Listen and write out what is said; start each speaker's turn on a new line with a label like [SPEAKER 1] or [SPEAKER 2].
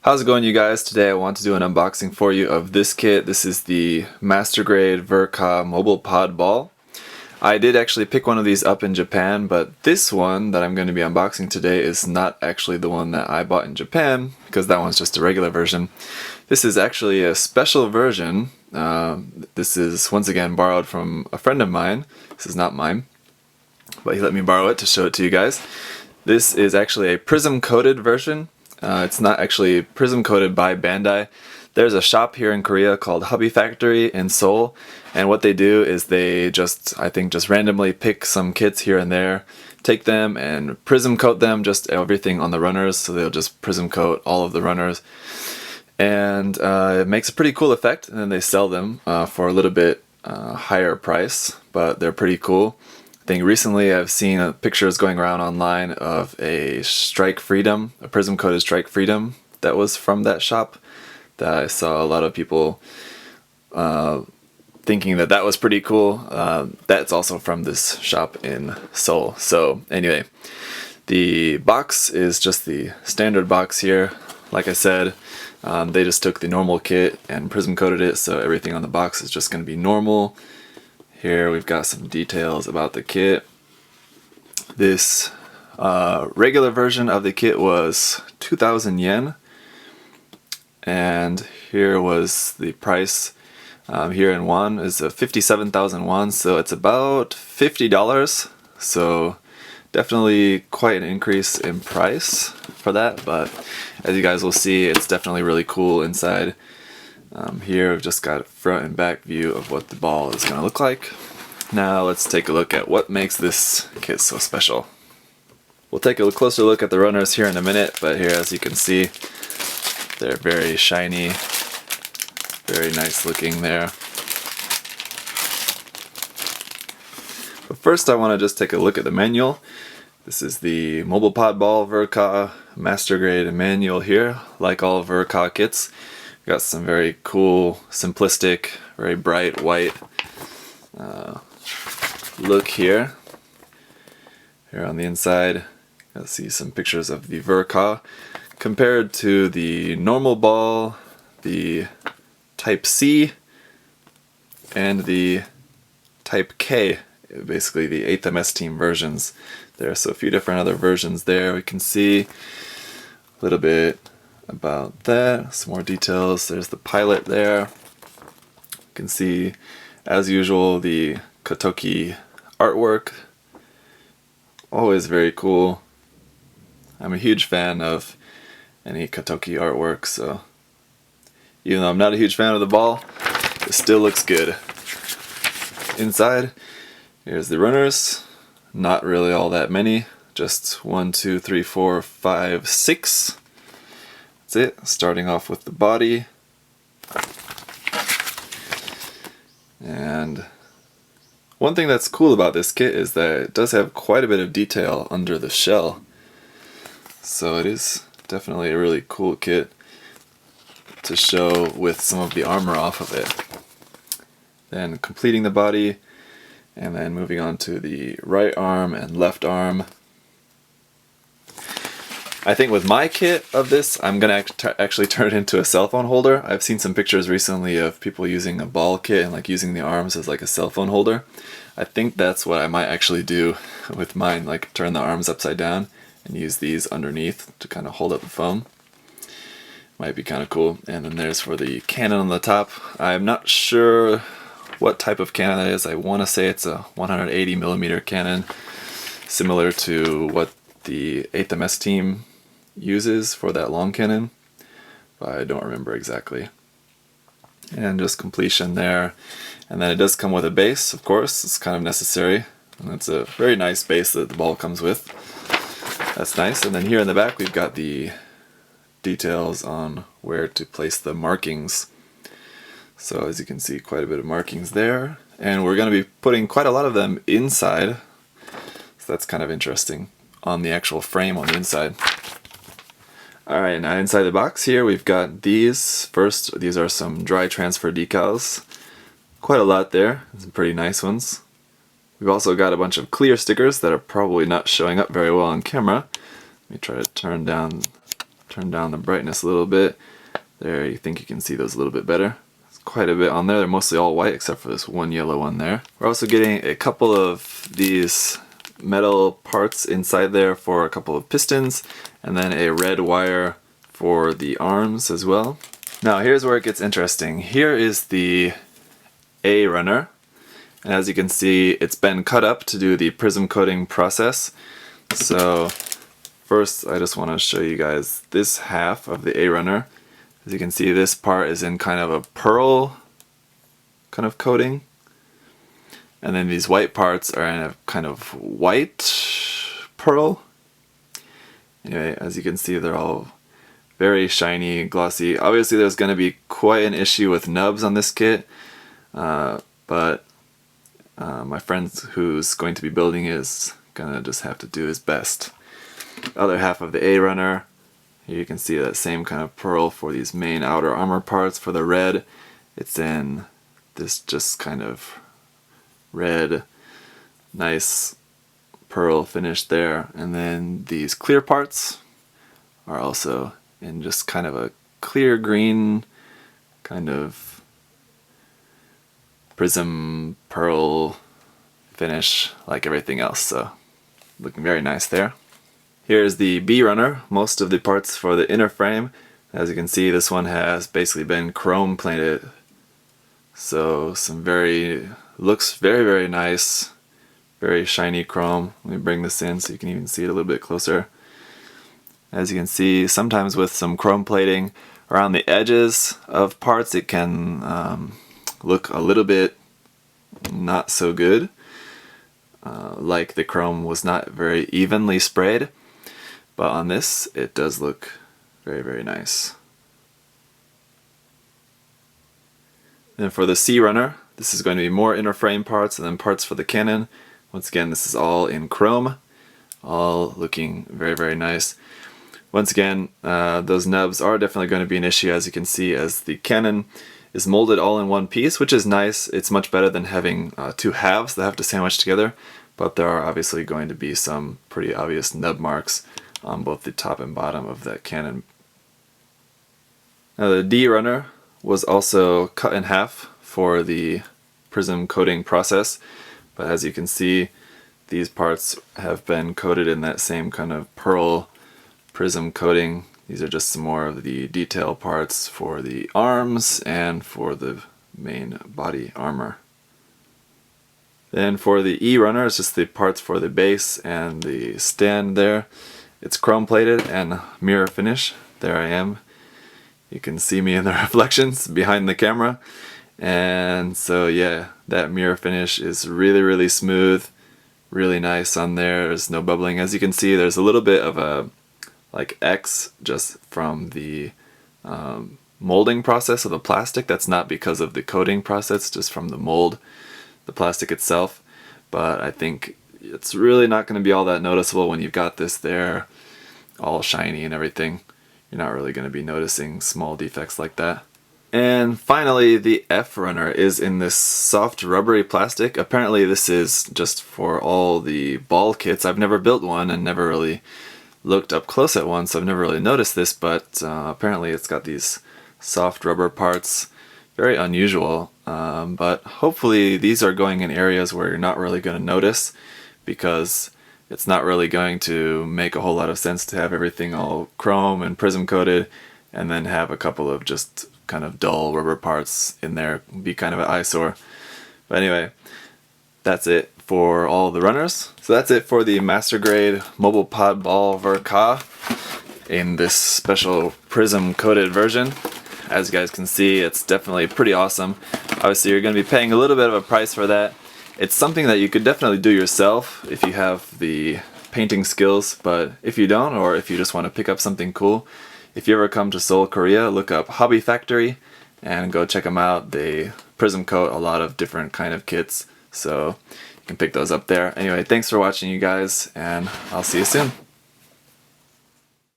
[SPEAKER 1] How's it going, you guys? Today I want to do an unboxing for you of this kit. This is the Master Grade Ver.Ka Mobile Pod Ball. I did actually pick one of these up in Japan, but this one that I'm going to be unboxing today is not actually the one that I bought in Japan, because that one's just a regular version. This is actually a special version. This is once again borrowed from a friend of mine. This is not mine, but he let me borrow it to show it to you guys. This is actually a Prism coated version. It's not actually Prism coated by Bandai. There's a shop here in Korea called Hobby Factory in Seoul, and what they do is they just randomly pick some kits here and there, take them and Prism coat them, just everything on the runners, so they'll just Prism coat all of the runners. And it makes a pretty cool effect, and then they sell them for a little bit higher price, but they're pretty cool. I think recently I've seen pictures going around online of a Strike Freedom, a Prism coated Strike Freedom that was from that shop, that I saw a lot of people thinking that was pretty cool. That's also from this shop in Seoul. So anyway, the box is just the standard box here. Like I said, they just took the normal kit and Prism coated it, so everything on the box is just going to be normal. Here we've got some details about the kit. This regular version of the kit was 2,000 yen, and here was the price. Here in won is 57,000 won, so it's about $50. So definitely quite an increase in price for that, but as you guys will see, it's definitely really cool inside. Here we've just got a front and back view of what the ball is going to look like. Now let's take a look at what makes this kit so special. We'll take a closer look at the runners here in a minute, but here, as you can see, they're very shiny, very nice looking there. But first I want to just take a look at the manual. This is the Mobile Pod Ball Ver.Ka Master Grade manual here. Like all Ver.Ka kits, got some very cool, simplistic, very bright white look here. Here on the inside, you'll see some pictures of the Ver.Ka compared to the normal ball, the Type C, and the Type K, basically the 8th MS team versions there. So a few different other versions there. We can see a little bit about that, some more details. There's the pilot there. You can see, as usual, the Kotoki artwork. Always very cool. I'm a huge fan of any Kotoki artwork, so even though I'm not a huge fan of the ball, it still looks good. Inside, here's the runners. Not really all that many, just 1, 2, 3, 4, 5, 6. That's it, starting off with the body. And one thing that's cool about this kit is that it does have quite a bit of detail under the shell. So it is definitely a really cool kit to show with some of the armor off of it. Then completing the body, and then moving on to the right arm and left arm. I think with my kit of this, I'm going to actually turn it into a cell phone holder. I've seen some pictures recently of people using a ball kit and like using the arms as like a cell phone holder. I think that's what I might actually do with mine, like turn the arms upside down and use these underneath to kind of hold up the phone. Might be kind of cool. And then there's for the cannon on the top. I'm not sure what type of cannon that is. I want to say it's a 180mm cannon, similar to what the 8th MS team uses for that long cannon, but I don't remember exactly. And just completion there. And then it does come with a base, of course. It's kind of necessary. And it's a very nice base that the ball comes with. That's nice. And then here in the back we've got the details on where to place the markings. So as you can see, quite a bit of markings there. And we're going to be putting quite a lot of them inside. So that's kind of interesting, on the actual frame on the inside. Alright, now inside the box here we've got these. First, these are some dry transfer decals. Quite a lot there, some pretty nice ones. We've also got a bunch of clear stickers that are probably not showing up very well on camera. Let me try to turn turn down the brightness a little bit. There, you think you can see those a little bit better. There's quite a bit on there. They're mostly all white except for this one yellow one there. We're also getting a couple of these metal parts inside there for a couple of pistons, and then a red wire for the arms as well. Now here's where it gets interesting. Here is the A runner, and as you can see, it's been cut up to do the prism coating process. So first I just want to show you guys this half of the A runner. As you can see, this part is in kind of a pearl kind of coating, and then these white parts are in a kind of white pearl. Anyway, as you can see, they're all very shiny, glossy. Obviously there's going to be quite an issue with nubs on this kit, but my friend who's going to be building is gonna just have to do his best. The other half of the A runner, here you can see that same kind of pearl for these main outer armor parts. For the red, it's in this just kind of red, nice pearl finish there. And then these clear parts are also in just kind of a clear green, kind of prism pearl finish like everything else. So looking very nice there. Here's the B runner, most of the parts for the inner frame. As you can see, this one has basically been chrome plated. So looks very, very nice, very shiny chrome. Let me bring this in so you can even see it a little bit closer. As you can see, sometimes with some chrome plating around the edges of parts, it can look a little bit not so good. Like the chrome was not very evenly sprayed. But on this, it does look very, very nice. Then for the C runner, this is going to be more inner frame parts and then parts for the cannon. Once again, this is all in chrome, all looking very, very nice. Once again, those nubs are definitely going to be an issue, as you can see, as the cannon is molded all in one piece, which is nice. It's much better than having two halves that have to sandwich together, but there are obviously going to be some pretty obvious nub marks on both the top and bottom of that cannon. Now the D runner was also cut in half for the prism coating process, but as you can see, these parts have been coated in that same kind of pearl prism coating. These are just some more of the detail parts for the arms and for the main body armor. Then for the E runner, it's just the parts for the base and the stand there. It's chrome plated and mirror finish. There I am. You can see me in the reflections behind the camera. And so yeah, that mirror finish is really, really smooth, really nice on there. There's no bubbling. As you can see, there's a little bit of a like X just from the molding process of the plastic. That's not because of the coating process, just from the mold, the plastic itself. But I think it's really not going to be all that noticeable when you've got this there all shiny and everything. You're not really going to be noticing small defects like that. And finally, the F runner is in this soft rubbery plastic. Apparently this is just for all the ball kits. I've never built one and never really looked up close at one, so I've never really noticed this, but apparently it's got these soft rubber parts. Very unusual, but hopefully these are going in areas where you're not really going to notice, because it's not really going to make a whole lot of sense to have everything all chrome and prism coated and then have a couple of just kind of dull rubber parts in there. It'd be kind of an eyesore. But anyway, that's it for all the runners. So that's it for the master grade Mobile Pod Ball Ver.Ka in this special prism coated version. As you guys can see, it's definitely pretty awesome. Obviously you're going to be paying a little bit of a price for that. It's something that you could definitely do yourself if you have the painting skills, but if you don't, or if you just want to pick up something cool, if you ever come to Seoul, Korea, look up Hobby Factory and go check them out. They prism coat a lot of different kind of kits, so you can pick those up there. Anyway, thanks for watching, you guys, and I'll see you soon.